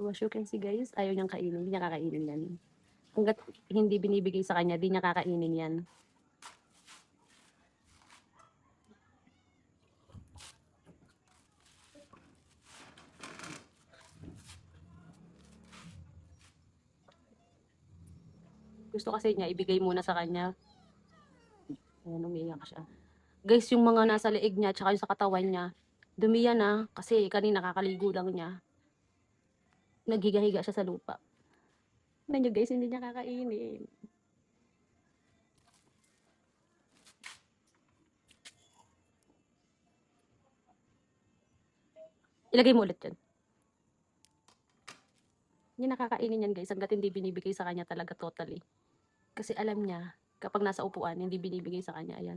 As you can see guys, ayaw niyang kainin. Hindi niya kakainin yan. Hanggat hindi binibigay sa kanya, di niya kakainin yan. Gusto kasi niya, ibigay muna sa kanya. Ayan, umiiyak siya. Guys, yung mga nasa leeg niya, tsaka yung sa katawan niya, dumi yan kasi kanina kakaligo lang niya. Naghiga-higa siya sa lupa. Tignan nyo guys, hindi niya kakainin. Ilagay mo ulit yan. Hindi nakakainin yan guys, hanggat hindi binibigay sa kanya talaga totally. Kasi alam niya, kapag nasa upuan, hindi binibigay sa kanya, ayan.